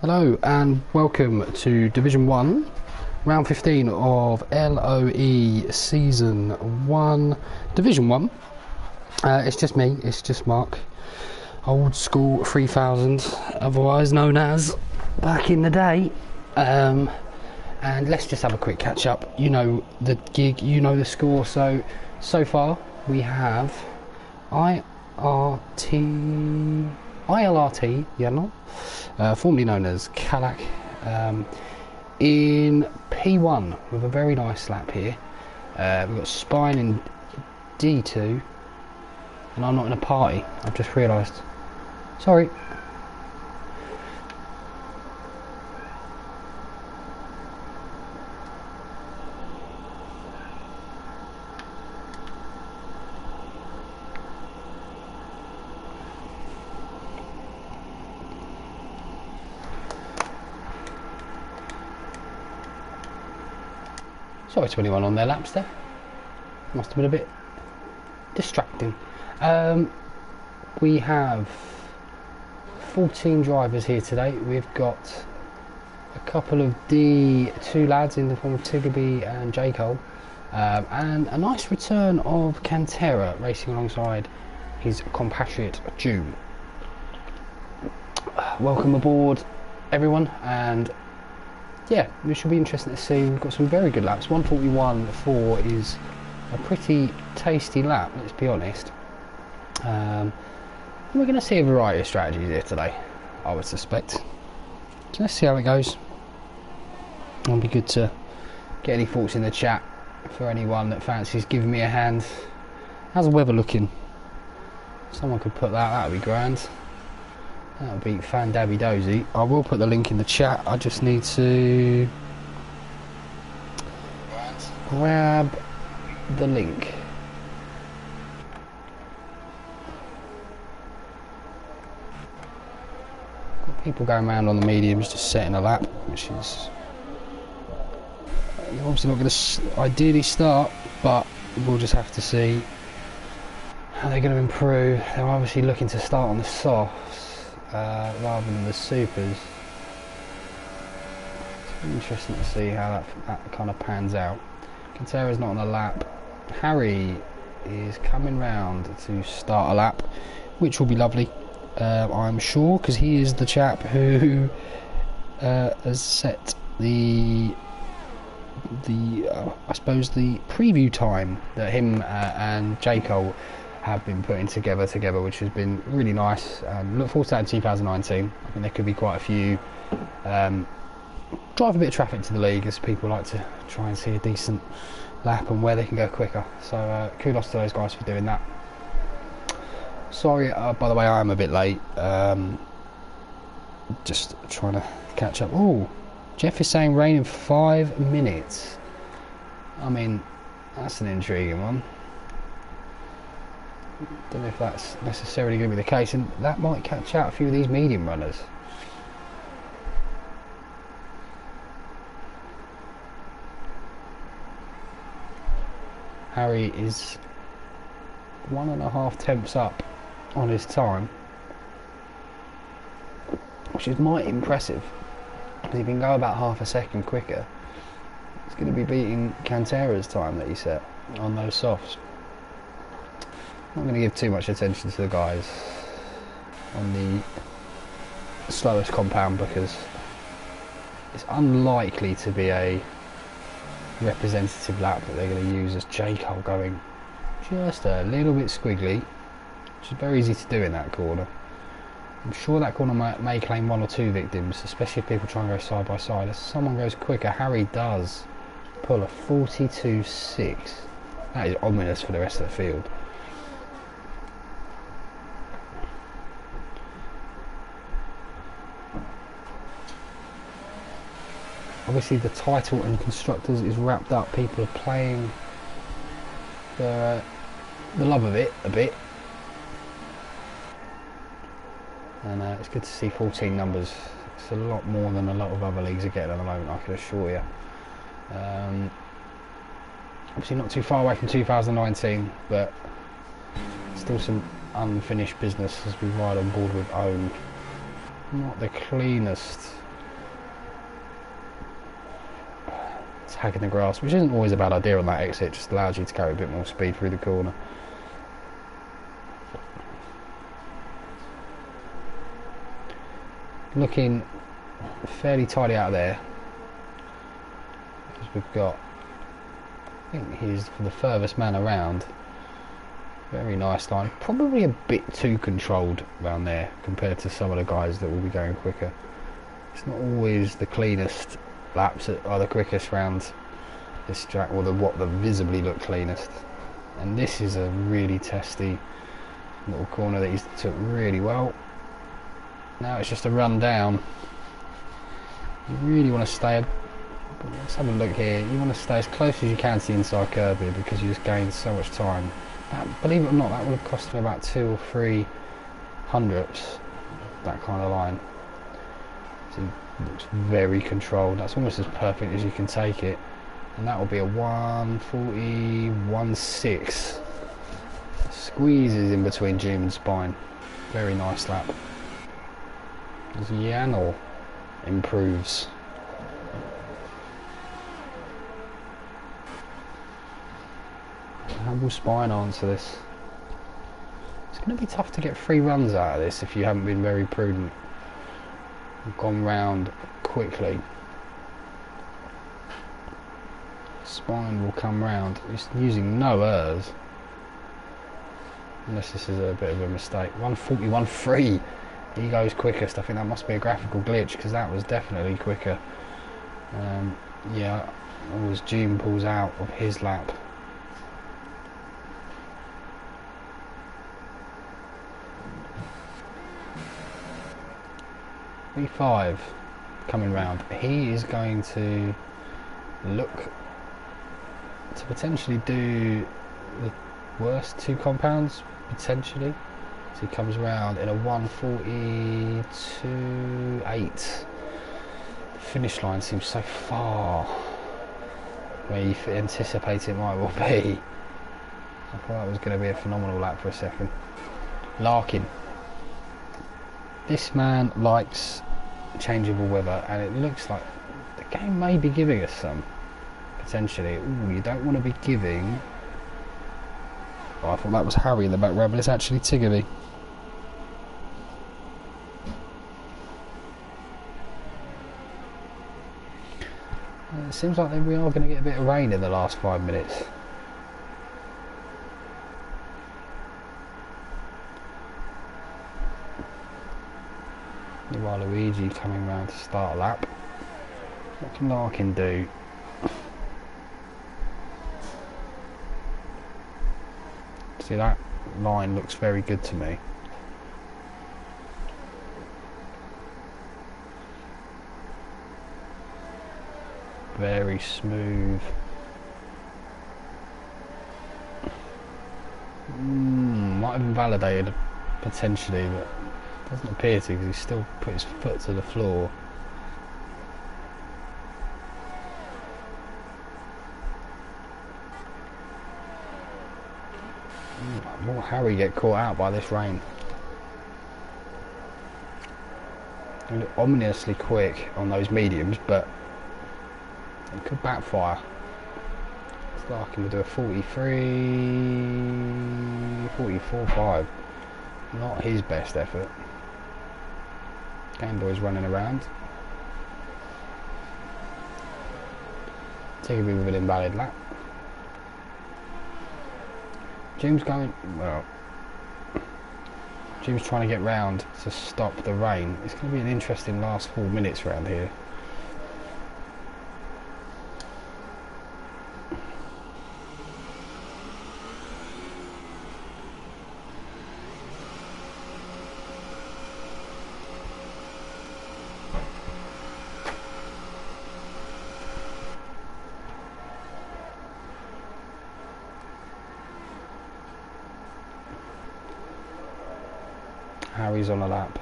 Hello and welcome to Division 1, round 15 of LOE Season 1, Division 1. It's just me, it's just Mark, old school 3000, otherwise known as back in the day. And let's just have a quick catch up. You know the gig, you know the score. So far we have ILRT, formerly known as Calac, in P1 with a very nice lap here. We've got Spine in D2, and I'm not in a party, I've just realised. Sorry. Sorry to anyone on their laps there. Must have been a bit distracting. We have 14 drivers here today. We've got a couple of D2 lads in the form of Tigaby and J. Cole, and a nice return of Cantera racing alongside his compatriot June. Welcome aboard, everyone, and yeah, it should be interesting to see. We've got some very good laps. 1:41.4 is a pretty tasty lap, let's be honest. We're going to see a variety of strategies here today, I would suspect. So let's see how it goes. It'll be good to get any thoughts in the chat for anyone that fancies giving me a hand. How's the weather looking? Someone could put that would be grand. That would be fan-dabby dozy. I will put the link in the chat. I just need to grab the link. Got people going around on the mediums just setting a lap, which is you're obviously not going to ideally start, but we'll just have to see how they're going to improve. They're obviously looking to start on the softs rather than the supers. It's interesting to see how that kind of pans out. Cantera's not on a lap. Harry is coming round to start a lap, which will be lovely, I'm sure, because he is the chap who has set the I suppose the preview time that him and J. Cole have been putting together, which has been really nice, and look forward to that in 2019. I think there could be quite a few drive a bit of traffic to the league, as people like to try and see a decent lap and where they can go quicker. So kudos to those guys for doing that. Sorry, by the way, I am a bit late, just trying to catch up. Oh, Jeff is saying rain in 5 minutes. I mean, that's an intriguing one. Don't know if that's necessarily going to be the case, and that might catch out a few of these medium runners. Harry is 1.5 tenths up on his time, which is mighty impressive, because he can go about half a second quicker. He's going to be beating Cantera's time that he set on those softs. I'm not going to give too much attention to the guys on the slowest compound, because it's unlikely to be a representative lap that they're going to use, as J. Cole going just a little bit squiggly, which is very easy to do in that corner. I'm sure that corner may claim 1 or 2 victims, especially if people try and go side by side. As someone goes quicker, Harry does pull a 42.6. That is ominous for the rest of the field. Obviously the title and constructors is wrapped up. People are playing the love of it a bit, and it's good to see 14 numbers. It's a lot more than a lot of other leagues are getting at the moment, I can assure you. Obviously not too far away from 2019, but still some unfinished business as we ride on board with Own. Not the cleanest tagging the grass, which isn't always a bad idea on that exit. It just allows you to carry a bit more speed through the corner. Looking fairly tidy out there, as we've got, I think he's the furthest man around. Very nice line, probably a bit too controlled around there compared to some of the guys that will be going quicker. It's not always the cleanest laps that are the quickest round this track, or what the visibly look cleanest. And this is a really testy little corner that he's took really well. Now it's just a run down. You really want to stay, let's have a look here, you want to stay as close as you can to the inside curb here, because you just gain so much time. Believe it or not, that would have cost me about 2 or 3 hundredths, that kind of line. So it looks very controlled. That's almost as perfect as you can take it. And that will be a 1:40.16. Squeezes in between Jim and Spine. Very nice lap. As Janel improves. How will Spine answer this? It's going to be tough to get 3 runs out of this if you haven't been very prudent. Gone round quickly. Spine will come round. He's using no errs. Unless this is a bit of a mistake. 1:41.3. He goes quickest. I think that must be a graphical glitch, because that was definitely quicker. Yeah, as June pulls out of his lap. V5 coming round. He is going to look to potentially do the worst 2 compounds, potentially. So he comes round in a 1:42.8. The finish line seems so far where you anticipate it might well be. I thought that was going to be a phenomenal lap for a second. Larkin. This man likes changeable weather, and it looks like the game may be giving us some, potentially. Ooh, you don't want to be giving... Oh, I thought that was Harry in the background, but it's actually Tiggerby. It seems like we are going to get a bit of rain in the last 5 minutes. Luigi coming round to start a lap. What can Larkin do? See, that line looks very good to me. Very smooth. Might have invalidated potentially, but doesn't appear to, because he's still put his foot to the floor. Will Harry get caught out by this rain? They look ominously quick on those mediums, but it could backfire. It's like him to do a 44.5. Not his best effort. Game Boy's running around. Tiggerby with an invalid lap. Jim's going, well, Jim's trying to get round to stop the rain. It's going to be an interesting last 4 minutes around here. Harry's on a lap.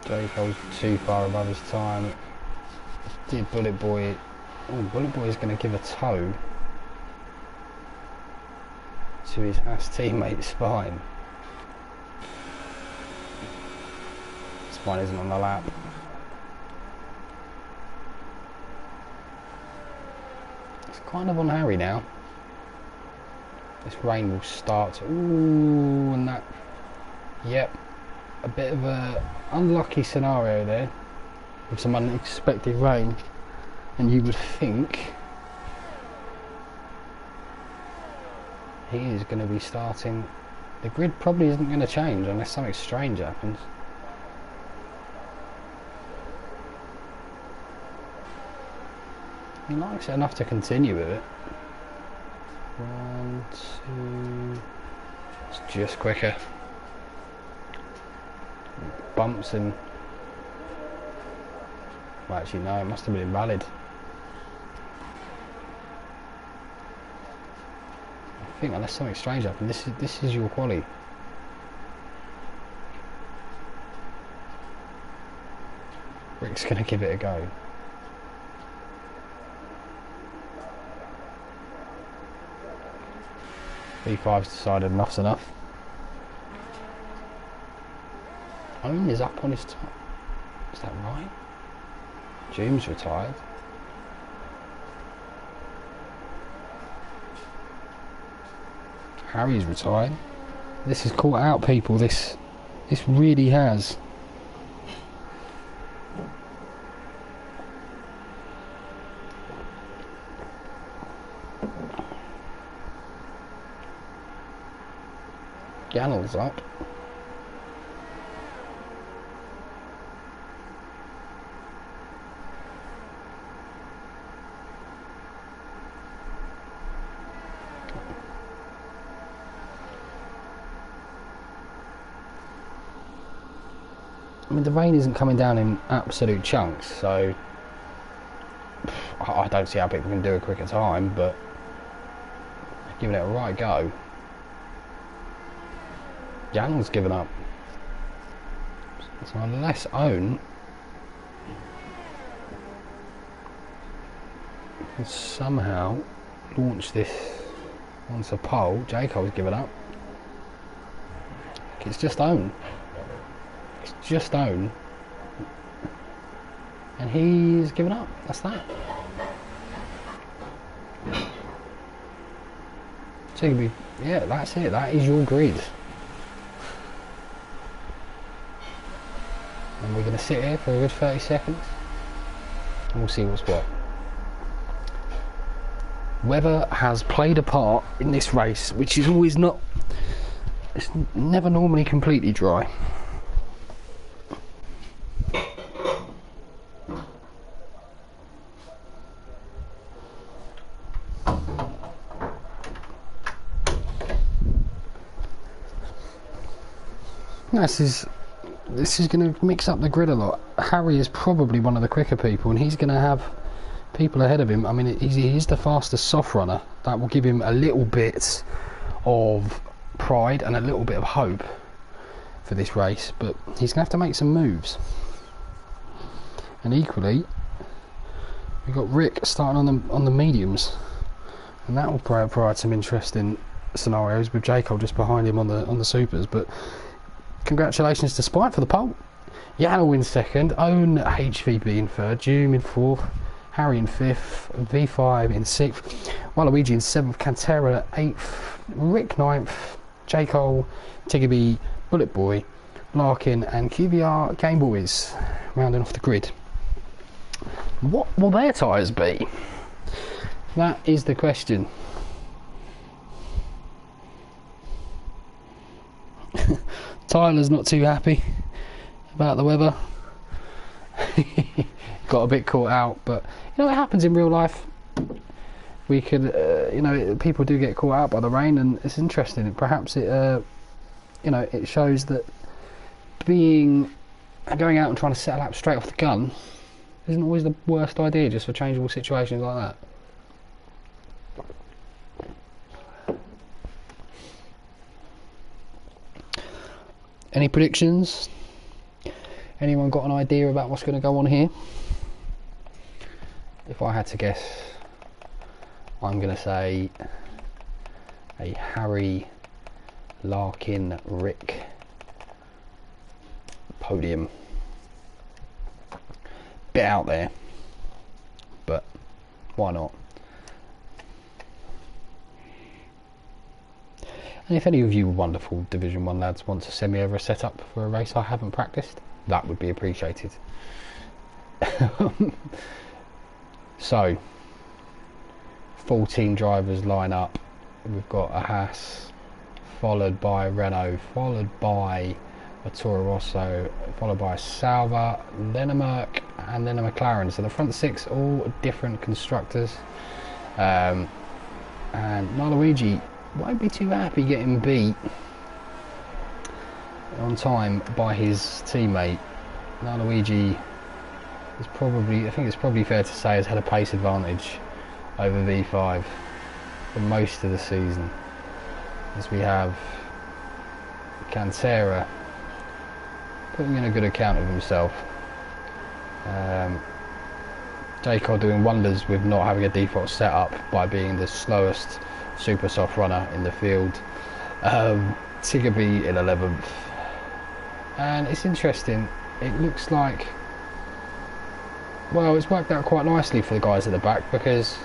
Jayco's too far above his time. Did Bullet Boy... Oh, Bullet Boy is going to give a toe to his ass teammate Spine. Spine isn't on the lap. kind of on Harry now. This rain will start. Ooh, and that. Yep, a bit of a unlucky scenario there with some unexpected rain, and you would think he is going to be starting. The grid probably isn't going to change unless something strange happens. He likes it enough to continue with it. 1, 2. It's just quicker. Bumps and. Well, actually, no, it must have been invalid. I think unless something strange happened, this is your quali. Rick's gonna give it a go. B5's decided enough's enough. Owen is up on his top. Is that right? Jim's retired. Harry's retired. This has caught out people. This really has. Gallel's up. I mean, the rain isn't coming down in absolute chunks, so I don't see how people can do a quicker time, but giving it a right go. Jan's given up. So unless Owen can somehow launch this onto pole, Jacob's given up. It's just Owen. It's just Owen. And he's given up. That's that. So you can be, yeah, that's it. That is your grid. And we're going to sit here for a good 30 seconds and we'll see what's what. Weather has played a part in this race, which is always not, it's never normally completely dry. This is going to mix up the grid a lot. Harry is probably one of the quicker people, and he's going to have people ahead of him. I mean, he is the fastest soft runner. That will give him a little bit of pride and a little bit of hope for this race, but he's going to have to make some moves. And equally, we've got Rick starting on the mediums, and that will provide some interesting scenarios with Jacob just behind him on the supers. But congratulations to Spite for the pole. Yana wins second, Owen HVB in third, Doom in fourth, Harry in fifth, V5 in sixth, Waluigi in seventh, Cantera eighth, Rick ninth, J. Cole, Tiggerby, Bullet Boy, Larkin and QVR Game Boys rounding off the grid. What will their tyres be? That is the question. Tyler's not too happy about the weather. Got a bit caught out, but you know, it happens in real life. We could, you know, people do get caught out by the rain, and it's interesting. Perhaps it, you know, it shows that going out and trying to set a lap straight off the gun isn't always the worst idea, just for changeable situations like that. Any predictions? Anyone got an idea about what's going to go on here? If I had to guess, I'm going to say a Harry, Larkin, Rick podium. Bit out there, but why not? And if any of you wonderful Division 1 lads want to send me over a setup for a race I haven't practiced, that would be appreciated. So, 14 drivers line up. We've got a Haas, followed by a Renault, followed by a Toro Rosso, followed by a Sauber, then a Merc, and then a McLaren. So the front six, all different constructors. And Luigi won't be too happy getting beat on time by his teammate. Luigi is probably, I think it's probably fair to say, has had a pace advantage over V5 for most of the season, as we have Cantera putting in a good account of himself. Jacob doing wonders with not having a default setup by being the slowest super soft runner in the field. Tiggerby in 11th, and it's interesting, it looks like, well, it's worked out quite nicely for the guys at the back, because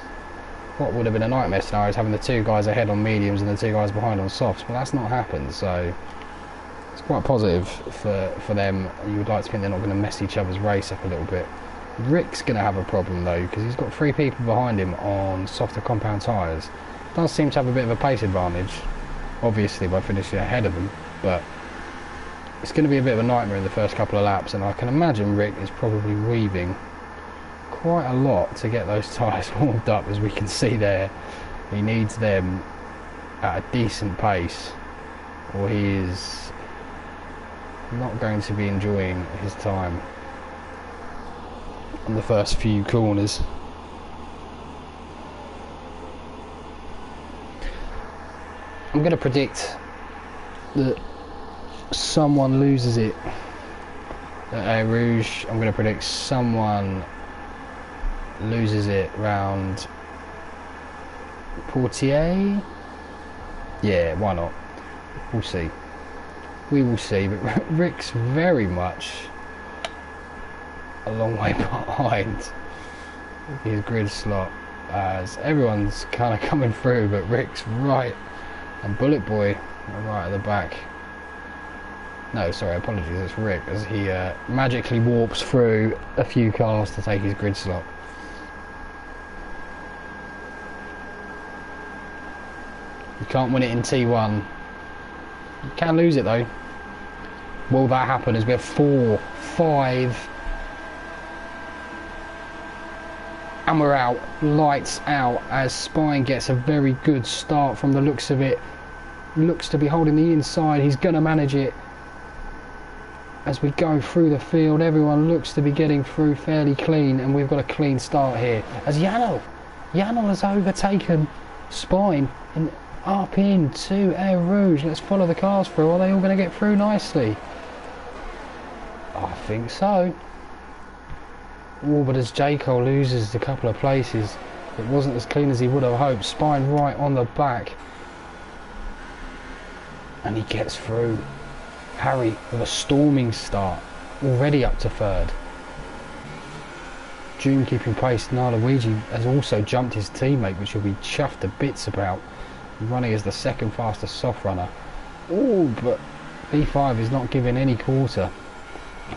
what would have been a nightmare scenario is having the two guys ahead on mediums and the two guys behind on softs, but that's not happened, so it's quite positive for them. You would like to think they're not going to mess each other's race up a little bit. Rick's going to have a problem though, because he's got 3 people behind him on softer compound tyres. Does seem to have a bit of a pace advantage, obviously by finishing ahead of them, but it's going to be a bit of a nightmare in the first couple of laps, and I can imagine Rick is probably weaving quite a lot to get those tyres warmed up. As we can see there, he needs them at a decent pace, or he is not going to be enjoying his time on the first few corners. I'm going to predict that someone loses it at Eau Rouge. I'm going to predict someone loses it round Portier. Yeah, why not? We'll see. We will see. But Rick's very much a long way behind his grid slot, as everyone's kind of coming through, but Rick's right, and Bullet Boy right at the back. No, sorry, apologies, it's Rick, as he magically warps through a few cars to take his grid slot. You can't win it in T1. You can lose it though. Will that happen as we have 4, 5, and we're out, lights out, as Spine gets a very good start from the looks of it. Looks to be holding the inside, he's going to manage it. As we go through the field, everyone looks to be getting through fairly clean, and we've got a clean start here. As Yano has overtaken Spine and up into Eau Rouge. Let's follow the cars through. Are they all going to get through nicely? I think so. Oh, but as Jaco loses a couple of places, it wasn't as clean as he would have hoped. Spine right on the back, and he gets through. Harry with a storming start, already up to 3rd. June keeping pace. Luigi has also jumped his teammate, which he'll be chuffed to bits about, running as the 2nd fastest soft runner. Oh, but B5 is not giving any quarter.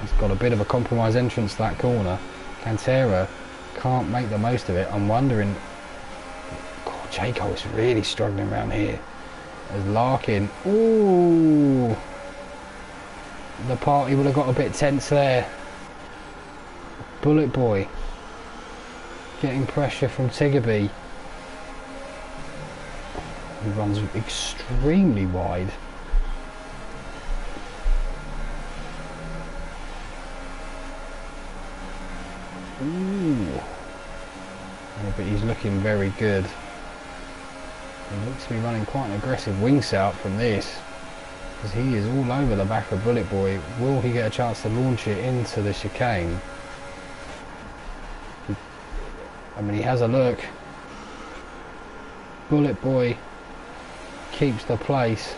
He's got a bit of a compromise entrance to that corner. Cantera can't make the most of it. I'm wondering, God, Jaco is really struggling around here. As Larkin, ooh, the party would have got a bit tense there. Bullet Boy getting pressure from Tiggerby. He runs extremely wide. Ooh. Yeah, but he's looking very good. He looks to be running quite an aggressive wing set from this, because he is all over the back of Bullet Boy. Will he get a chance to launch it into the chicane? I mean, he has a look. Bullet Boy keeps the place,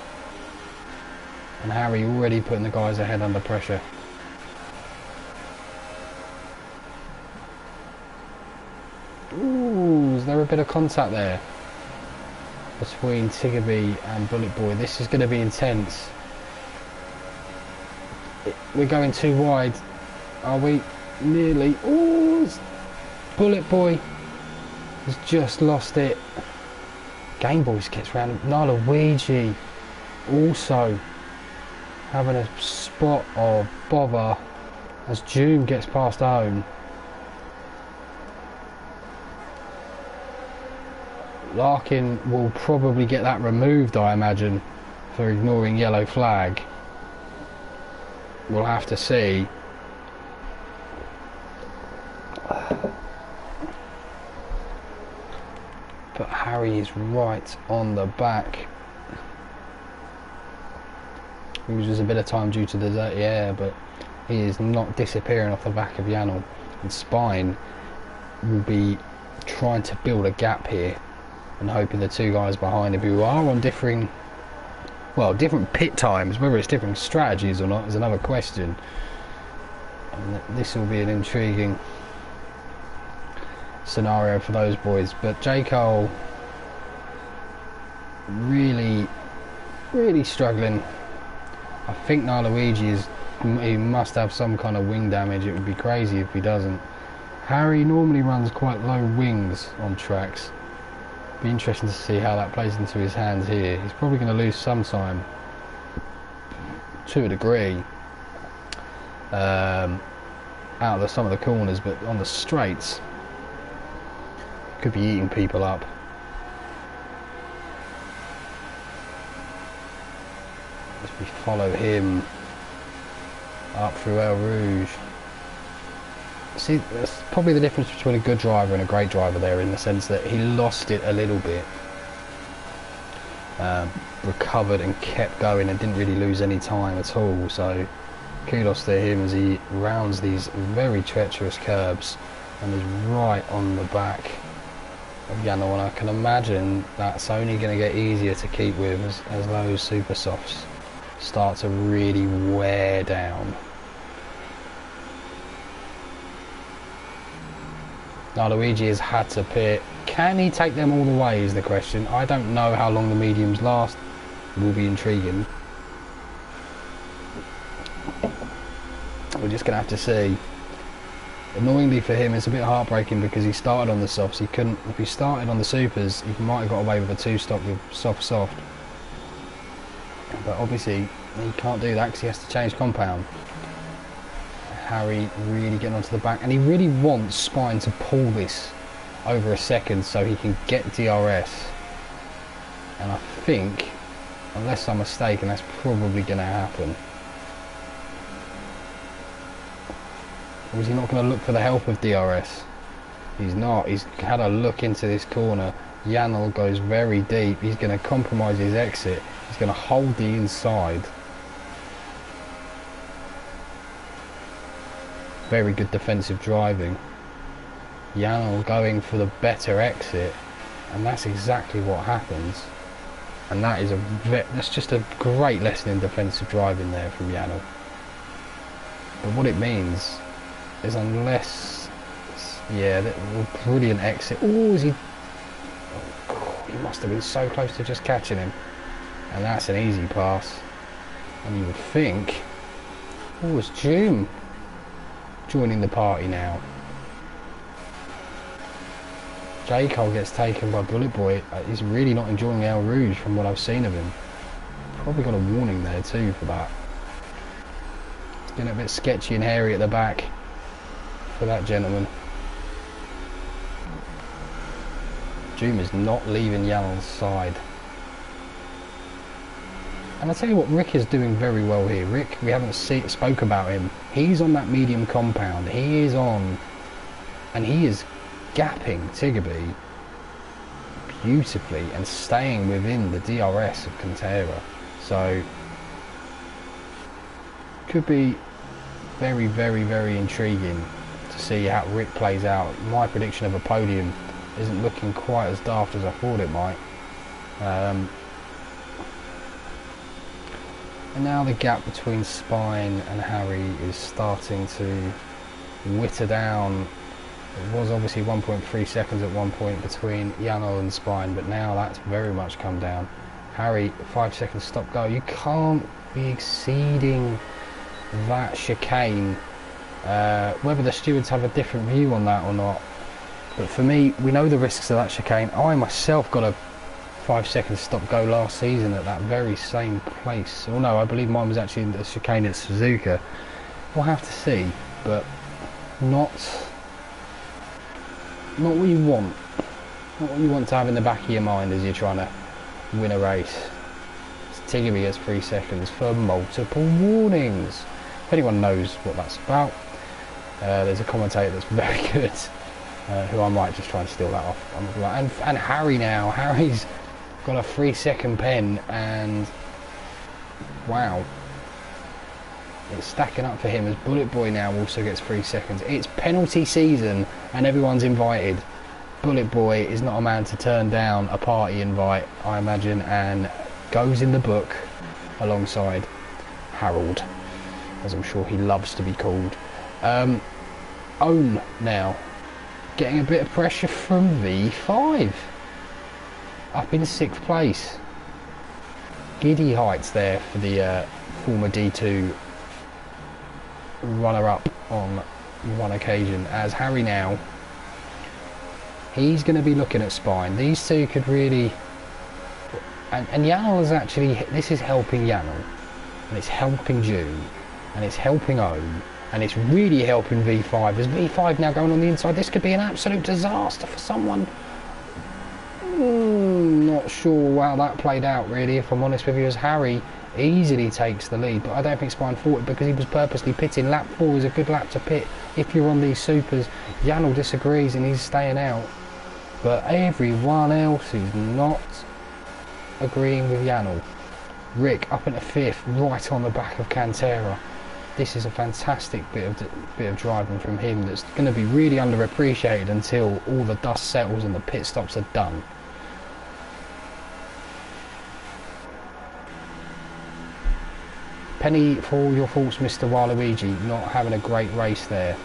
and Harry already putting the guys ahead under pressure. Ooh, is there a bit of contact there? between Tiggerby and Bullet Boy. This is going to be intense. We're going too wide. Are we? Nearly. Oh, Bullet Boy has just lost it. Game Boys gets round. Luigi also having a spot of bother as Doom gets past home. Larkin will probably get that removed, I imagine, for ignoring yellow flag. We'll have to see. But Harry is right on the back. It was just a bit of time due to the dirty air, but he is not disappearing off the back of Janel. And Spine will be trying to build a gap here and hoping the two guys behind him who are on differing, well, different pit times, whether it's different strategies or not is another question. And this will be an intriguing scenario for those boys. But J. Cole really struggling. I think Luigi he must have some kind of wing damage. It would be crazy if he doesn't. Harry normally runs quite low wings on tracks. Be interesting to see how that plays into his hands here. He's probably going to lose some time to a degree out of some of the corners, but on the straights could be eating people up. As we follow him up through El Rouge. See, that's probably the difference between a good driver and a great driver there, in the sense that he lost it a little bit, recovered and kept going and didn't really lose any time at all. So kudos to him as he rounds these very treacherous curbs and is right on the back of Janel, and I can imagine that's only going to get easier to keep with as those super softs start to really wear down. Now Luigi has had to pit. Can he take them all the way is the question. I don't know how long the mediums last. It will be intriguing. We're just going to have to see. Annoyingly for him, it's a bit heartbreaking because he started on the softs. He couldn't. If he started on the supers, he might have got away with a two-stop with soft. But obviously, he can't do that because he has to change compound. Harry really getting onto the back, and he really wants Spine to pull this over a second so he can get DRS. And I think, unless I'm mistaken, that's probably going to happen. Or is he not going to look for the help of DRS? He's not. He's had a look into this corner. Janel goes very deep. He's going to compromise his exit. He's going to hold the inside. Very good defensive driving. Janel going for the better exit, and that's exactly what happens. And that is that's just a great lesson in defensive driving there from Janel. But what it means is, unless, yeah, that brilliant exit. Oh, is he? Oh, he must have been so close to just catching him. And that's an easy pass. And you would think, oh, it's Doom joining the party now. J. Cole gets taken by Bullet Boy. He's really not enjoying El Rouge from what I've seen of him. Probably got a warning there too for that. It's getting a bit sketchy and hairy at the back for that gentleman. Doom is not leaving Janel's side. And I'll tell you what, Rick is doing very well here. Rick, we haven't spoke about him. He's on that medium compound. He is on, and he is gapping Tiggerby beautifully and staying within the DRS of Cantera. So, could be very, very, very intriguing to see how Rick plays out. My prediction of a podium isn't looking quite as daft as I thought it might. And now the gap between Spine and Harry is starting to witter down It was obviously 1.3 seconds at one point between Janel and Spine, but now that's very much come down. Harry, 5 seconds stop go. You can't be exceeding that chicane. Whether the stewards have a different view on that or not, but for me, we know the risks of that chicane. I myself got a 5 seconds stop go last season at that very same place. Oh no, I believe mine was actually the chicane at Suzuka. We'll have to see, but not what you want. Not what you want to have in the back of your mind as you're trying to win a race. Tiggery gets 3 seconds for multiple warnings. If anyone knows what that's about, there's a commentator that's very good, who I might just try and steal that off. And Harry now. Harry's got a 3 second pen, and wow, it's stacking up for him as Bullet Boy now also gets 3 seconds. It's penalty season and everyone's invited. Bullet Boy is not a man to turn down a party invite, I imagine, and goes in the book alongside Harold, as I'm sure he loves to be called. Own now getting a bit of pressure from V5 up in 6th place. Giddy heights there for the former D2 runner-up on one occasion, as Harry now, he's going to be looking at Spine. These two could really, and Janel is actually, this is helping Janel, and it's helping June, and it's helping Ohm, and it's really helping V5. As V5 now going on the inside, this could be an absolute disaster for someone. Not sure how that played out really, if I'm honest with you, as Harry easily takes the lead, but I don't think Spine fought it because he was purposely pitting. Lap 4 is a good lap to pit if you're on these supers. Janel disagrees and he's staying out, but everyone else is not agreeing with Janel. Rick up into 5th, right on the back of Cantera. This is a fantastic bit of driving from him that's going to be really underappreciated until all the dust settles and the pit stops are done. Penny for all your faults, Mr. Waluigi, not having a great race there.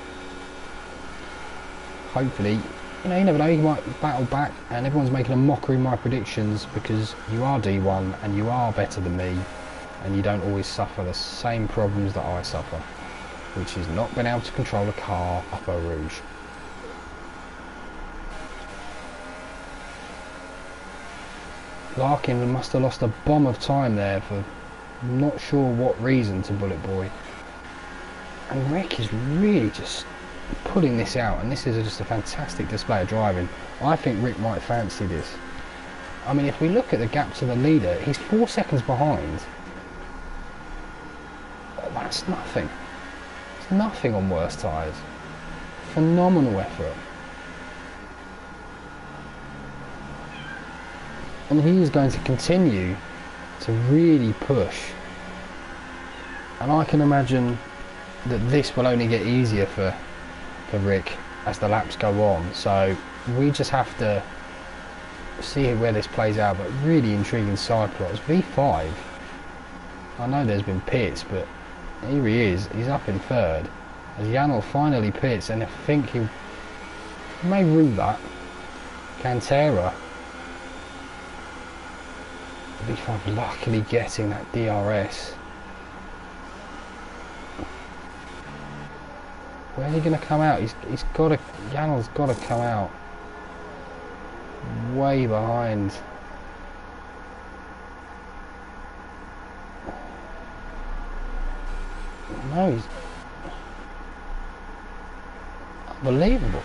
Hopefully, you know, you never know, you might battle back, and everyone's making a mockery of my predictions because you are D1 and you are better than me, and you don't always suffer the same problems that I suffer, which is not being able to control a car up a Rouge. Larkin must have lost a bomb of time there for not sure what reason to Bullet Boy. And Rick is really just pulling this out, and this is just a fantastic display of driving. I think Rick might fancy this. I mean, if we look at the gap to the leader, he's 4 seconds behind. That's nothing. It's nothing on worse tyres. Phenomenal effort. And he is going to continue to really push. And I can imagine that this will only get easier for Rick as the laps go on. So we just have to see where this plays out. But really intriguing side plots. V5. I know there's been pits, but here he is. He's up in 3rd. As Janel finally pits, and I think he may rule that. Cantera. V5 luckily getting that DRS. Where's he going to come out? He's got to. Janel's got to come out. Way behind. No, he's unbelievable.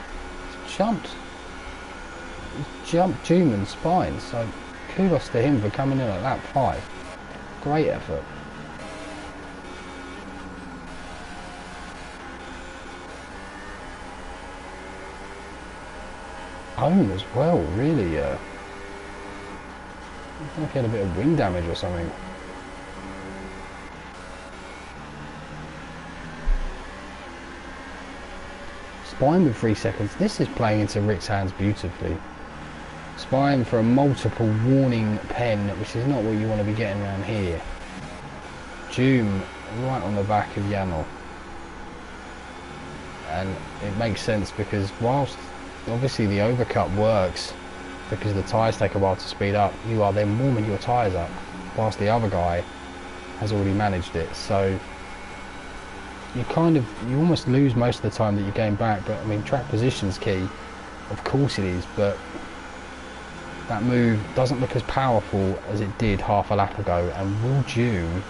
He's jumped Juman's Spine. So kudos to him for coming in at lap 5. Great effort. Home as well, really. I think he had a bit of wing damage or something. Spine with 3 seconds. This is playing into Rick's hands beautifully. Spine for a multiple warning pen, which is not what you want to be getting around here. Doom right on the back of Janel. and it makes sense because whilst obviously the overcut works because the tyres take a while to speed up, you are then warming your tyres up whilst the other guy has already managed it. So you almost lose most of the time that you gain back. But I mean, track position's key, of course it is, but that move doesn't look as powerful as it did half a lap ago. And will June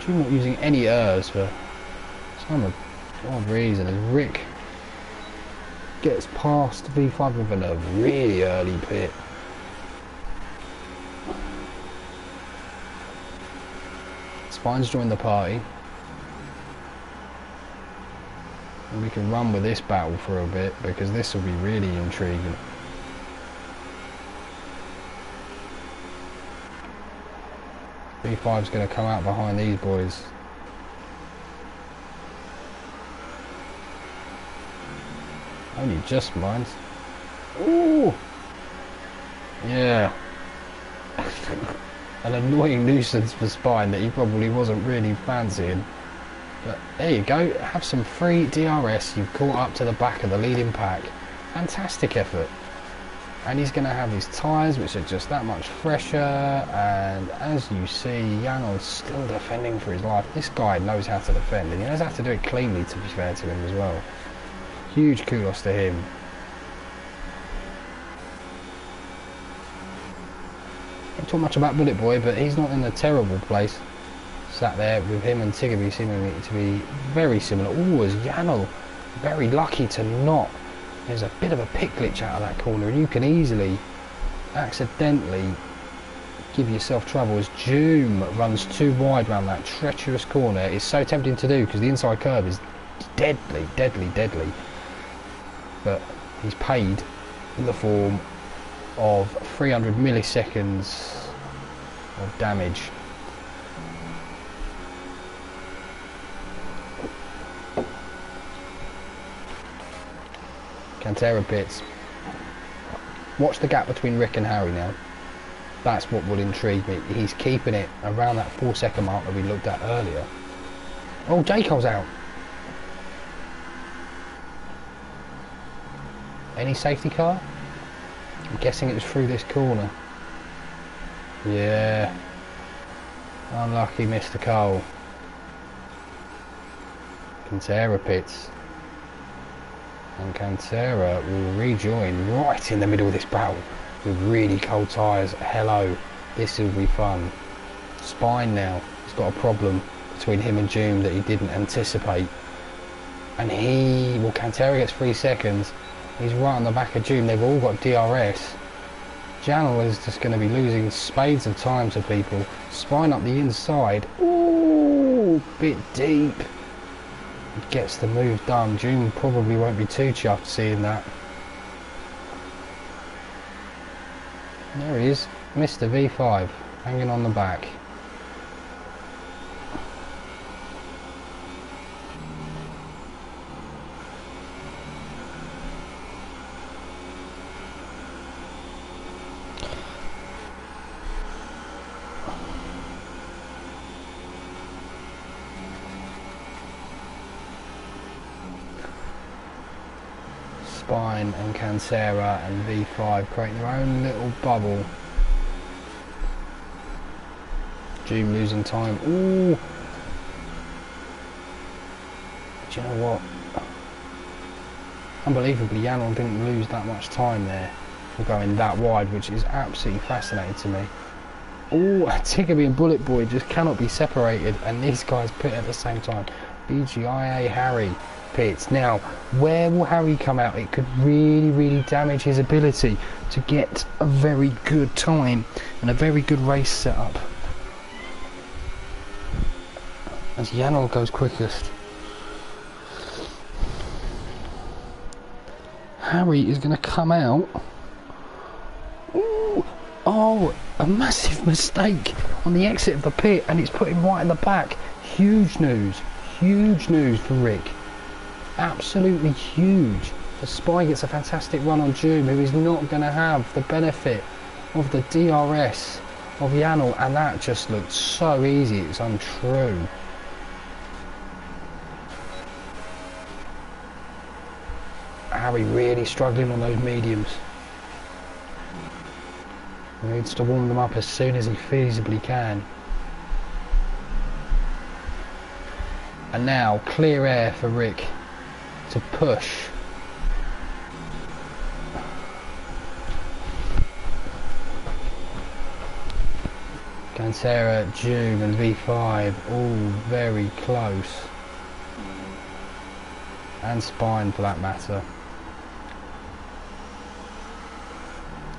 not using any errs for some odd reason, as Rick gets past V5 with a really early pit. Spine's joined the party, and we can run with this battle for a bit because this will be really intriguing. V5's going to come out behind these boys. Only just minds. Ooh! Yeah. An annoying nuisance for Spine that he probably wasn't really fancying. But there you go, have some free DRS, you've caught up to the back of the leading pack. Fantastic effort. And he's going to have his tyres, which are just that much fresher, and as you see, Janel's still defending for his life. This guy knows how to defend, and he knows how to do it cleanly, to be fair to him as well. Huge kudos to him. Don't talk much about Bullet Boy, but he's not in a terrible place. Sat there with him and Tiggerby seeming to be very similar. Oh, as Janel very lucky to not. There's a bit of a pit glitch out of that corner, and you can easily accidentally give yourself trouble as Joom runs too wide around that treacherous corner. It's so tempting to do because the inside curve is deadly, deadly, deadly. But he's paid in the form of 300 milliseconds of damage. Cantera pits. Watch the gap between Rick and Harry now. That's what would intrigue me. He's keeping it around that 4-second mark that we looked at earlier. Oh, Jacob's out. Any safety car? I'm guessing it was through this corner. Yeah. Unlucky Mr. Cole. Cantera pits. And Cantera will rejoin right in the middle of this battle with really cold tyres. Hello, this will be fun. Spine now has got a problem between him and Joom that he didn't anticipate. And Cantera gets 3 seconds. He's right on the back of Joom. They've all got DRS. Janel is just going to be losing spades of time to people. Spine up the inside. Ooh, bit deep. Gets the move done. Joom probably won't be too chuffed seeing that. There he is, Mr. V5, hanging on the back. Spine and Cantera and V5 creating their own little bubble. Joom losing time. Ooh! Do you know what? Unbelievably, Janel didn't lose that much time there for going that wide, which is absolutely fascinating to me. Ooh, Tiggerby and Bullet Boy just cannot be separated, and these guys pit at the same time. BGIA Harry pits. Now, where will Harry come out? It could really, really damage his ability to get a very good time and a very good race setup. As Janel goes quickest. Harry is going to come out. Ooh, oh, a massive mistake on the exit of the pit, and it's put him right in the back. Huge news for Rick. Absolutely huge. The Spy gets a fantastic run on Joom, who is not going to have the benefit of the DRS of Janel, and that just looked so easy, it's untrue. Harry really struggling on those mediums. He needs to warm them up as soon as he feasibly can. And now clear air for Rick to push. Cantera, Doom and V5 all very close. And Spine for that matter.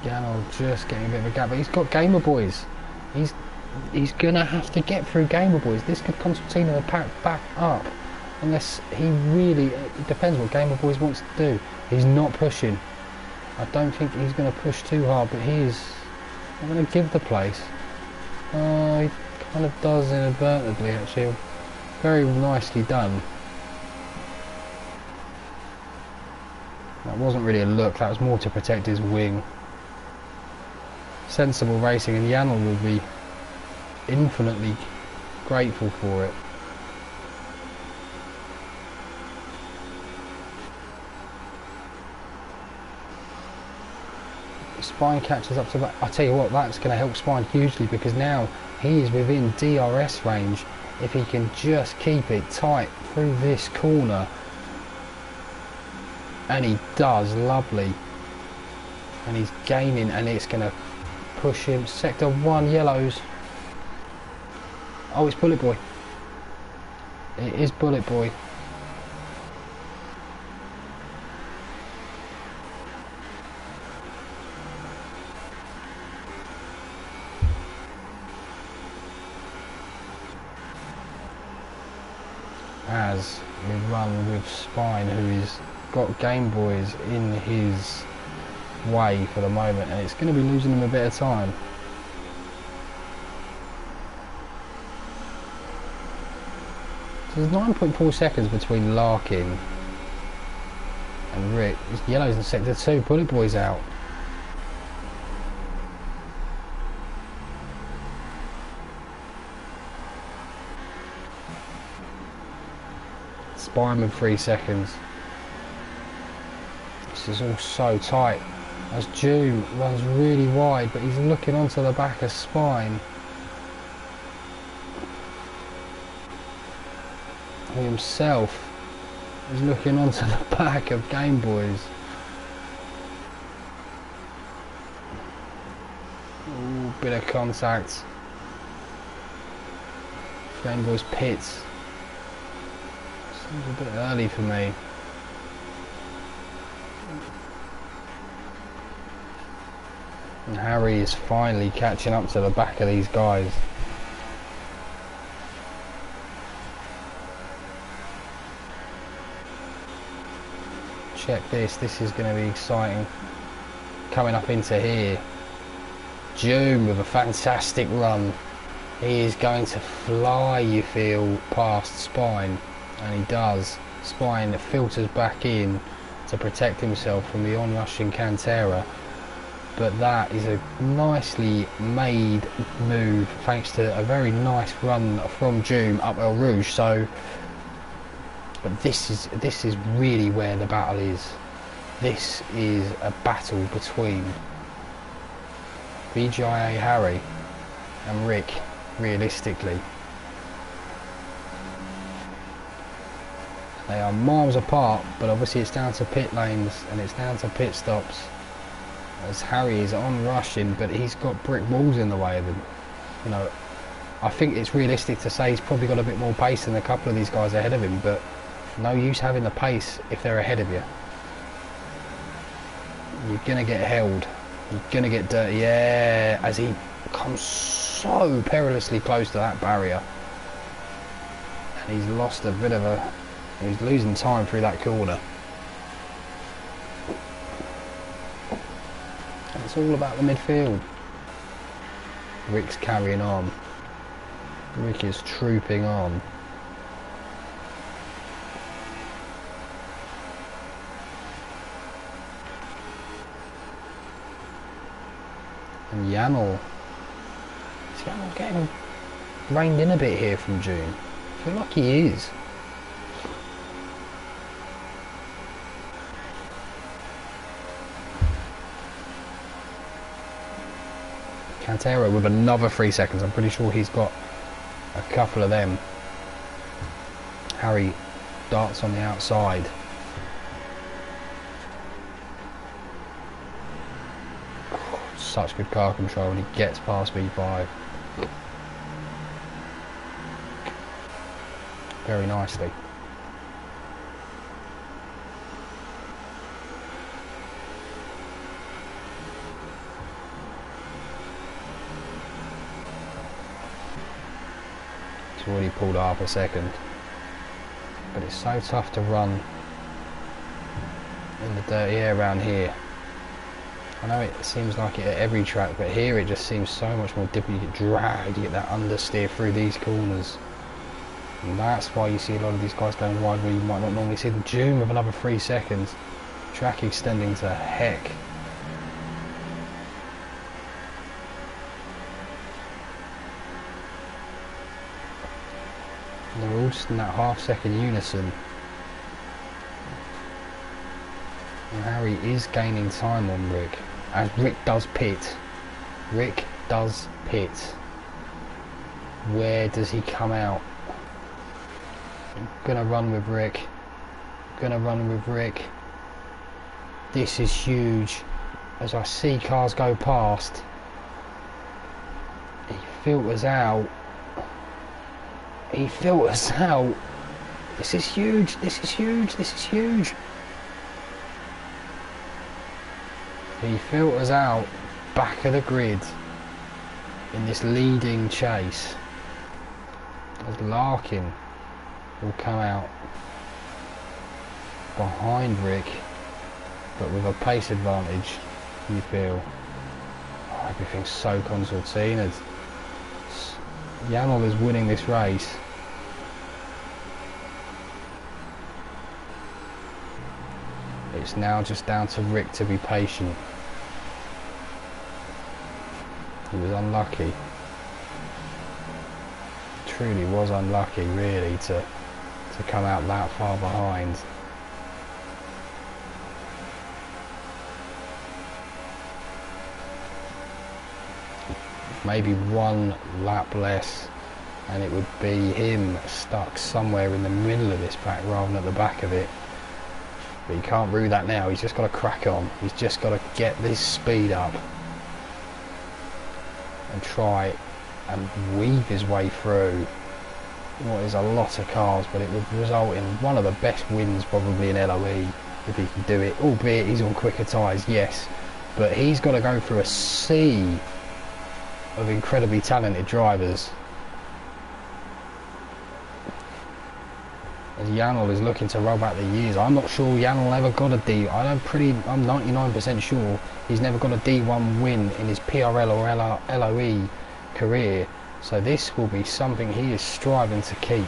Janel just getting a bit of a gap, but he's got Gamer Boys. He's gonna have to get through Gamer Boys. This could Constantino pack back up, unless he really. It depends what Gamer Boys wants to do. He's not pushing. I don't think he's gonna push too hard, but he is not gonna give the place. He kind of does inadvertently, actually. Very nicely done. That wasn't really a look. That was more to protect his wing. Sensible racing, and Janel will be infinitely grateful for it. Spine catches up to that. I tell you what, that's going to help Spine hugely, because now he is within DRS range. If he can just keep it tight through this corner, and he does, lovely, and he's gaining, and it's going to push him. Sector 1 yellows. Oh, it's Bullet Boy. It is Bullet Boy. As we run with Spine, who has got Game Boys in his way for the moment, and it's going to be losing him a bit of time. So there's 9.4 seconds between Larkin and Rick. It's yellows in sector 2. Bullet Boy's out. Spine with 3 seconds. This is all so tight. As Doom runs really wide, but he's looking onto the back of Spine. He himself is looking onto the back of Game Boys. Ooh, bit of contact. Game Boys pits. Seems a bit early for me. And Harry is finally catching up to the back of these guys. Check this, this is going to be exciting. Coming up into here. Doom with a fantastic run. He is going to fly, you feel, past Spine. And he does. Spine filters back in to protect himself from the onrushing Cantera. But that is a nicely made move, thanks to a very nice run from Doom up El Rouge. So, but this is really where the battle is. This is a battle between BGIA Harry and Rick, realistically. They are miles apart, but obviously it's down to pit lanes and it's down to pit stops. As Harry is on rushing, but he's got brick walls in the way of him. You know, I think it's realistic to say he's probably got a bit more pace than a couple of these guys ahead of him, but no use having the pace if they're ahead of you. You're gonna get held. You're gonna get dirty. Yeah, as he comes so perilously close to that barrier, and he's lost a bit of a. He's losing time through that corner. It's all about the midfield. Rick's carrying on. Rick is trooping on. And Janel Yamal's getting reined in a bit here from June. I feel like he is. Cantero with another 3 seconds. I'm pretty sure he's got a couple of them. Harry darts on the outside. Such good car control when he gets past V5. Very nicely. It's already pulled half a second. But it's so tough to run in the dirty air around here. I know it seems like it at every track, but here it just seems so much more difficult. You get dragged, you get that understeer through these corners. And that's why you see a lot of these guys going wide where you might not normally see them. June with another 3 seconds. Track extending to heck. And they're all just in that half-second unison. And Harry is gaining time on Rick. As Rick does pit. Rick does pit. Where does he come out? I'm gonna run with Rick. Gonna run with Rick. This is huge. As I see cars go past. He filters out. He filters out. This is huge. This is huge. This is huge. He filters out back of the grid in this leading chase. As Larkin will come out behind Rick, but with a pace advantage, you feel. Oh, everything's so concertinaed. Yamal is winning this race. It's now just down to Rick to be patient. He was unlucky. Truly was unlucky, really, to come out that far behind. Maybe one lap less and it would be him stuck somewhere in the middle of this pack rather than at the back of it. But he can't rue that now. He's just got to crack on. He's just got to get this speed up and try and weave his way through what is a lot of cars, but it would result in one of the best wins probably in LOE if he can do it, albeit he's on quicker tyres, yes, but he's got to go through a sea of incredibly talented drivers. As Janel is looking to roll back the years, I'm not sure Janel ever got a D. I'm 99% sure he's never got a D1 win in his PRL or LOE career. So this will be something he is striving to keep.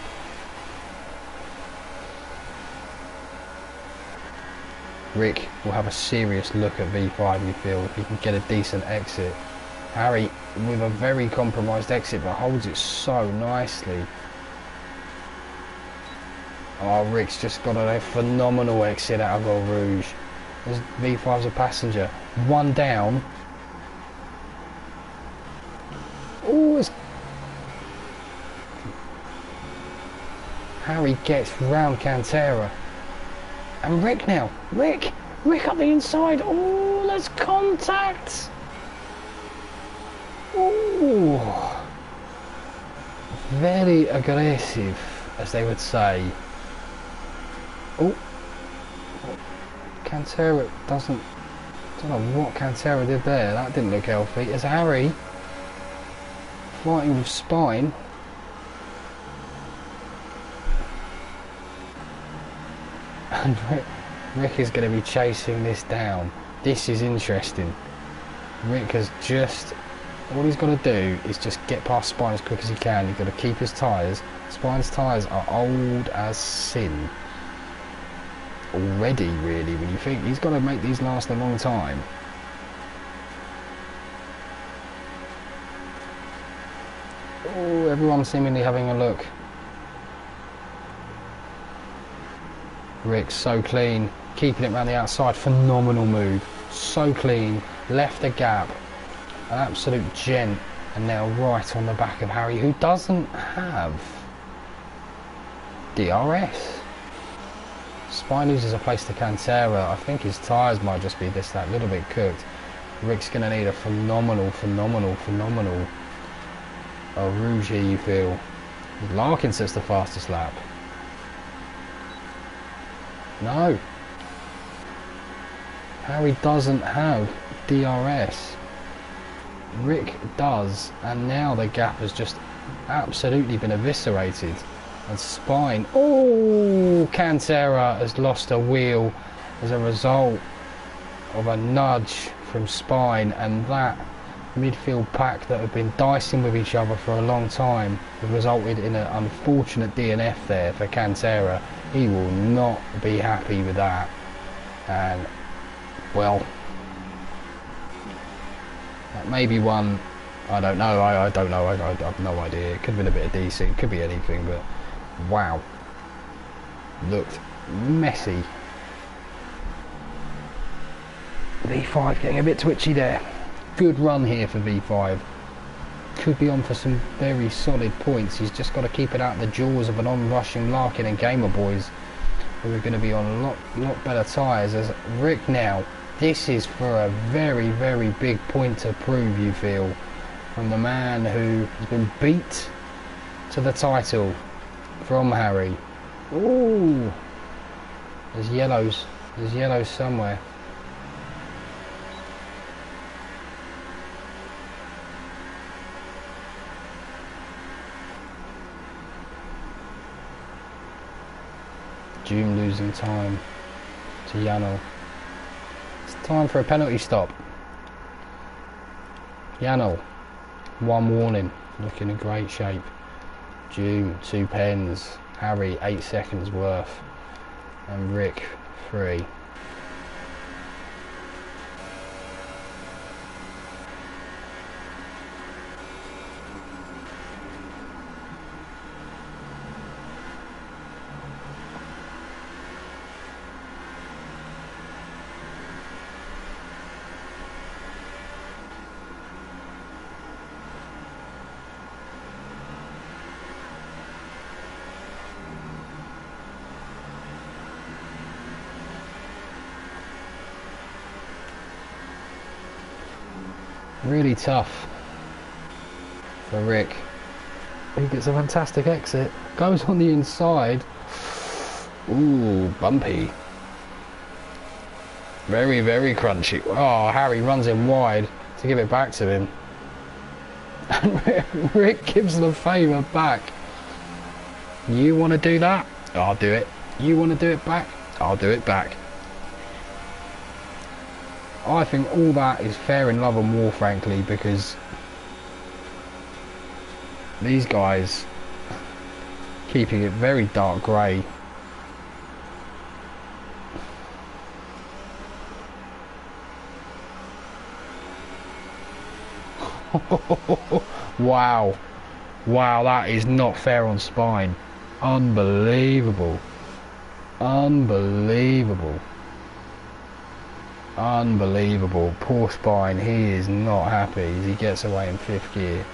Rick will have a serious look at V5, you feel, if he can get a decent exit. Harry with a very compromised exit, but holds it so nicely. Oh, Rick's just got a phenomenal exit out of Eau Rouge. There's V5's a passenger. One down. Oh, Harry gets round Cantera. And Rick now. Rick up the inside. Oh, there's contact. Oh, very aggressive, as they would say. Oh, Cantera don't know what Cantera did there. That didn't look healthy. As Harry fighting with spine. And Rick is going to be chasing this down. This is interesting. Rick has just, all he's got to do is just get past Spine as quick as he can. You've got to keep his tyres. Spine's tyres are old as sin already, really, when you think he's got to make these last a long time. Oh, everyone's seemingly having a look. Rick's so clean, keeping it around the outside. Phenomenal move. So clean. Left the gap. An absolute gent. And now right on the back of Harry, who doesn't have DRS. Spine loses a place to Cantera. I think his tyres might just be that little bit cooked. Rick's going to need a phenomenal Rouge here, you feel. Larkin sets the fastest lap. No. Harry doesn't have DRS. Rick does, and now the gap has just absolutely been eviscerated. And Spine, oh, Cantera has lost a wheel as a result of a nudge from Spine, and that midfield pack that have been dicing with each other for a long time have resulted in an unfortunate DNF there for Cantera. He will not be happy with that, and well, that may be one, I don't know, I don't know, I have no idea. It could have been a bit of DC, it could be anything, but wow, looked messy. V5 getting a bit twitchy there. Good run here for V5. Could be on for some very solid points. He's just got to keep it out of the jaws of an on-rushing Larkin and Gamer Boys, who are going to be on a lot better tyres. As Rick now, this is for a very big point to prove, you feel, from the man who has been beat to the title from Harry. Ooh, there's yellows somewhere. Doom losing time to Janel. It's time for a penalty stop. Janel, one warning, looking in great shape. Doom, 2 pens. Harry, 8 seconds worth. And Rick, 3. Really tough for Rick. He gets a fantastic exit, goes on the inside. Ooh, bumpy. Very crunchy. Oh, Harry runs in wide to give it back to him. And Rick gives the favour back. You want to do that? I'll do it. You want to do it back? I'll do it back. I think all that is fair in love and war, frankly, because these guys keeping it very dark grey. Wow, that is not fair on Spine. Unbelievable. Poor Spine, he is not happy as he gets away in 5th gear.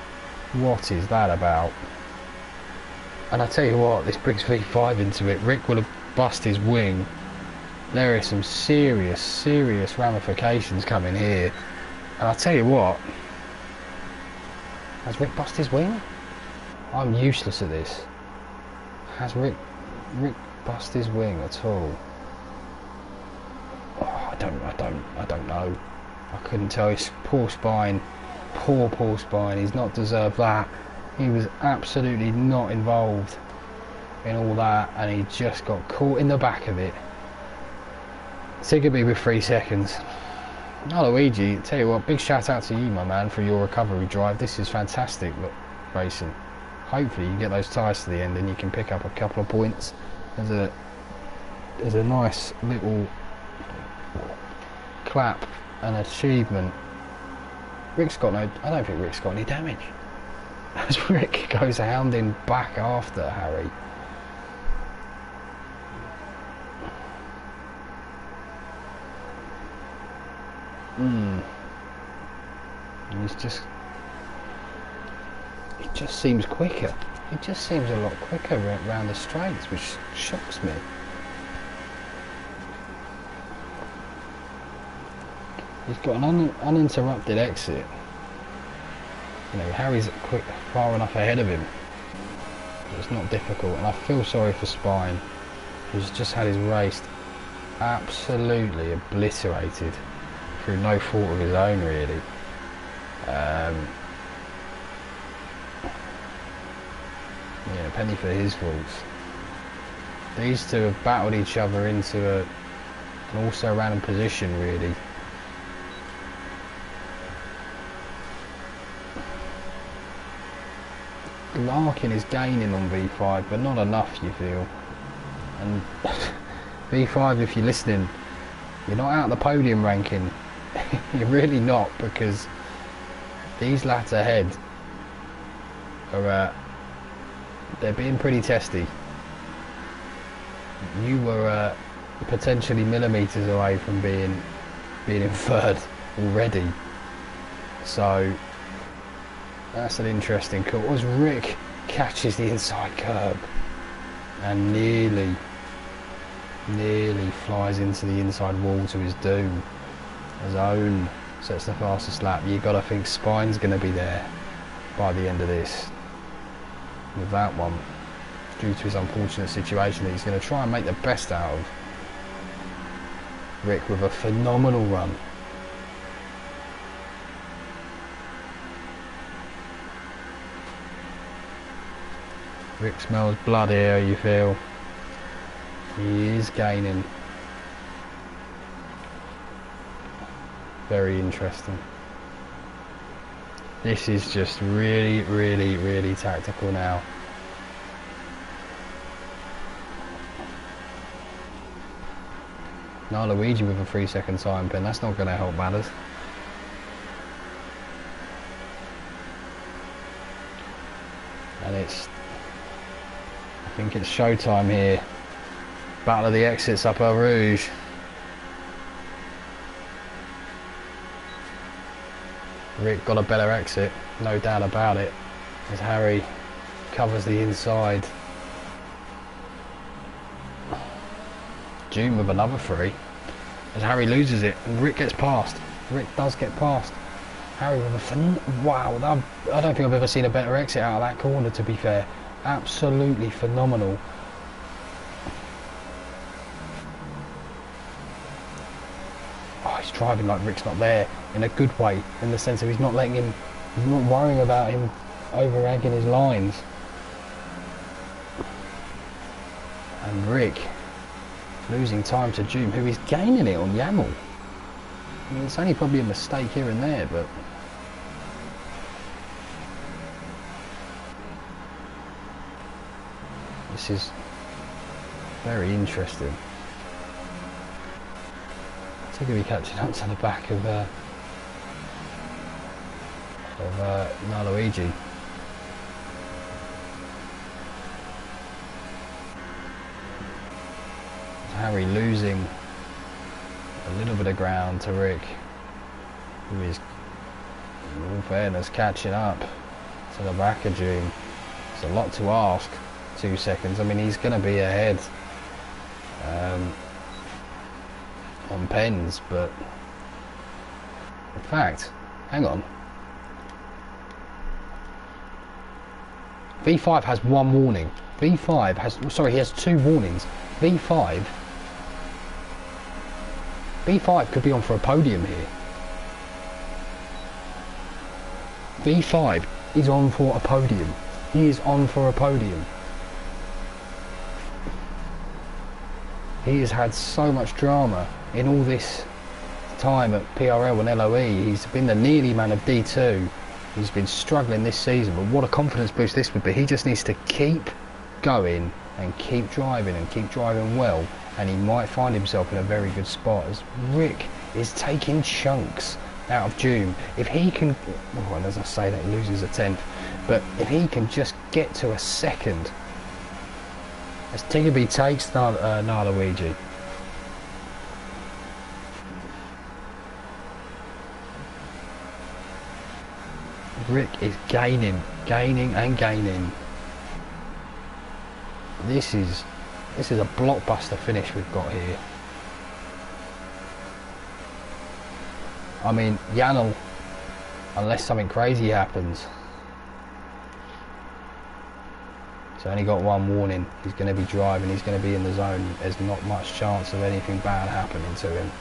What is that about? And I tell you what, this brings V5 into it. Rick will have bust his wing. There is some serious ramifications coming here. And I tell you what, has Rick bust his wing? I'm useless at this. Has Rick bust his wing at all? I don't know. I couldn't tell you. Poor Spine. Poor Spine. He's not deserved that. He was absolutely not involved in all that, and he just got caught in the back of it. Sigaby with 3 seconds. Oh, Luigi, tell you what, big shout out to you, my man, for your recovery drive. This is fantastic racing. Hopefully you get those tyres to the end and you can pick up a couple of points. There's a nice little clap and achievement. I don't think Rick's got any damage. as Rick goes hounding back after Harry. And it just seems quicker. It just seems a lot quicker around the straights, which shocks me. He's got an uninterrupted exit. You know, Harry's far enough ahead of him. It's not difficult, and I feel sorry for Spine, who's just had his race absolutely obliterated through no fault of his own, really. Yeah, penny for his faults. These two have battled each other into an also random position, really. Larkin is gaining on V5, but not enough, you feel. And V5, if you're listening, you're not out of the podium ranking. You're really not, because these lads ahead are they're being pretty testy. You were potentially millimetres away from being in third already, so that's an interesting call. As Rick catches the inside curb and nearly flies into the inside wall to his doom. His own sets the fastest lap. You got to think Spine's going to be there by the end of this. With that one, due to his unfortunate situation, he's going to try and make the best out of. Rick with a phenomenal run. Rick smells blood here, you feel. He is gaining. Very interesting. This is just really tactical now. Now Luigi with a 3-second time pin, that's not going to help matters. And I think it's showtime here. Battle of the exits up Eau Rouge. Rick got a better exit, no doubt about it, as Harry covers the inside. June with another 3, as Harry loses it and Rick gets past. Rick does get past. Harry with a wow, I don't think I've ever seen a better exit out of that corner, to be fair. Absolutely phenomenal. Oh, he's driving like Rick's not there, in a good way, in the sense of he's not worrying about him over-egging his lines. And Rick losing time to Doom, who is gaining it on Yamal. I mean, it's only probably a mistake here and there, but this is very interesting. I think he'll be catching up to the back of Luigi. Harry losing a little bit of ground to Rick, who is, in all fairness, catching up to the back of Doom. It's a lot to ask. 2 seconds. I mean, he's going to be ahead on pens, but in fact, hang on. V5 has 1 warning. V5 has, sorry, he has 2 warnings. V5 could be on for a podium here. V5 is on for a podium. He is on for a podium. He has had so much drama in all this time at PRL and LOE. He's been the nearly man of D2. He's been struggling this season, but what a confidence boost this would be. He just needs to keep going and keep driving well, and he might find himself in a very good spot, as Rick is taking chunks out of Doom. If he can, oh, and as I say that, he loses a 10th. But if he can just get to a second, as Tiggerby takes Luigi. Rick is gaining and gaining. This is a blockbuster finish we've got here. I mean, Janel, unless something crazy happens, he's only got one warning. He's going to be driving, he's going to be in the zone. There's not much chance of anything bad happening to him.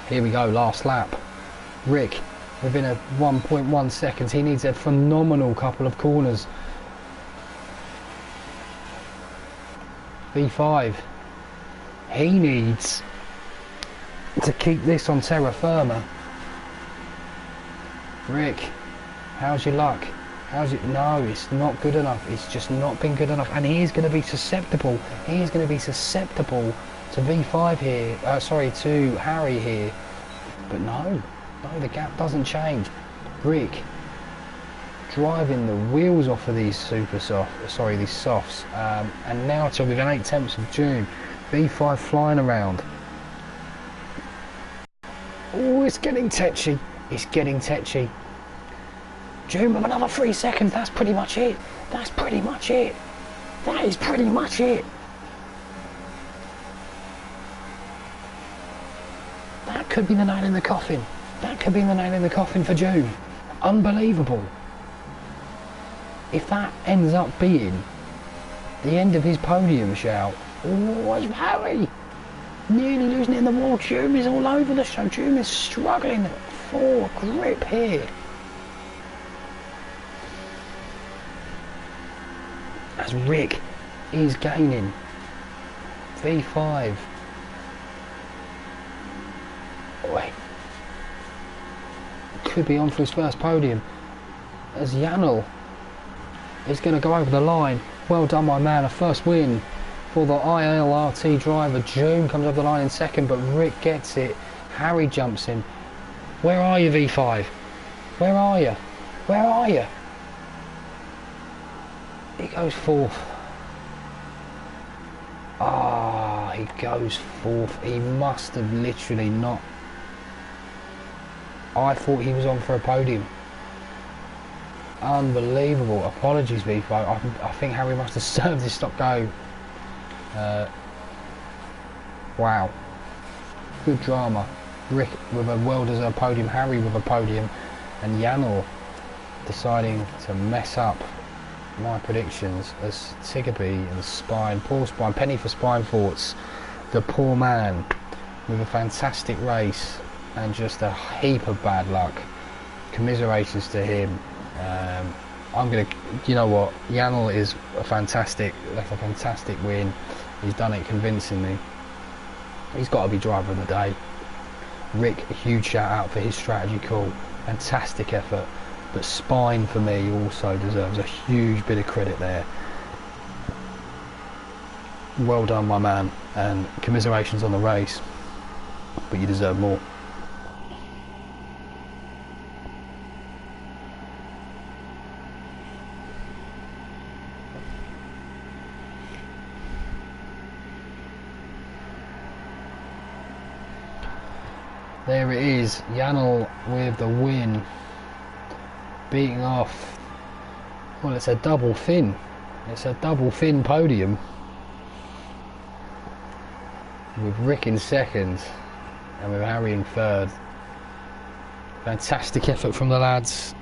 Here we go, last lap. Rick, within a 1.1 seconds, he needs a phenomenal couple of corners. V5, he needs to keep this on terra firma. Rick, how's your luck? No, it's not good enough. It's just not been good enough, and he is going to be susceptible. He is going to be susceptible to V5 here, to Harry here. But no, the gap doesn't change. Rick driving the wheels off of these these softs, and now to within 8/10 of June. V5 flying around. Oh, it's getting tetchy. It's getting tetchy. June with another 3 seconds. That's pretty much it. That's pretty much it. That is pretty much it. That could be the nail in the coffin. That could be the nail in the coffin for June. Unbelievable. If that ends up being the end of his podium shout. Oh, it's Harry. Nearly losing it in the wall. June is all over the show. June is struggling for grip here. As Rick is gaining. V5. Wait. Could be on for his first podium. As Janel is going to go over the line. Well done, my man. A first win for the ILRT driver. June comes over the line in second, but Rick gets it. Harry jumps in. Where are you, V5? Where are you? Where are you? He goes fourth. He goes fourth. He must have literally not. I thought he was on for a podium. Unbelievable. Apologies, V5. I think Harry must have served his stop go. Wow. Good drama. Rick with a well-deserved podium, Harry with a podium, and Janel deciding to mess up my predictions as Tiggerby and Spine, poor Spine, penny for Spine thoughts, the poor man with a fantastic race and just a heap of bad luck. Commiserations to him. I'm gonna, you know what, Janel is that's a fantastic win. He's done it convincingly. He's got to be driver of the day. Rick, a huge shout out for his strategy call, fantastic effort. But Spine for me also deserves a huge bit of credit there. Well done, my man, and commiserations on the race, but you deserve more. There it is, Janel with the win, beating off, well, it's a double fin podium with Rick in second and with Harry in third. Fantastic effort from the lads.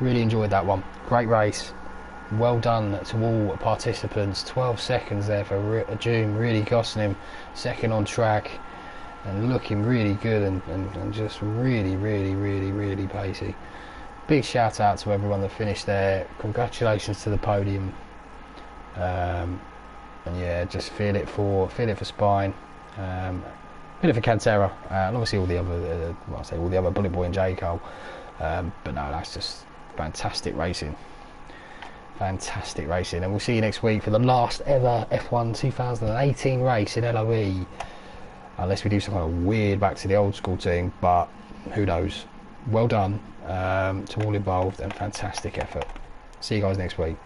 Really enjoyed that one. Great race. Well done to all participants. 12 seconds there for June, really costing him. Second on track and looking really good and just really pacey. Big shout out to everyone that finished there. Congratulations to the podium. And yeah, just feel it for Spine. Feel it for Cantera, and obviously all the other, all the other Bullet Boy and J Cole. But no, that's just fantastic racing. Fantastic racing, and we'll see you next week for the last ever F1 2018 race in LOE. Unless we do some kind of weird back to the old school thing, but who knows. Well done to all involved, and fantastic effort. See you guys next week.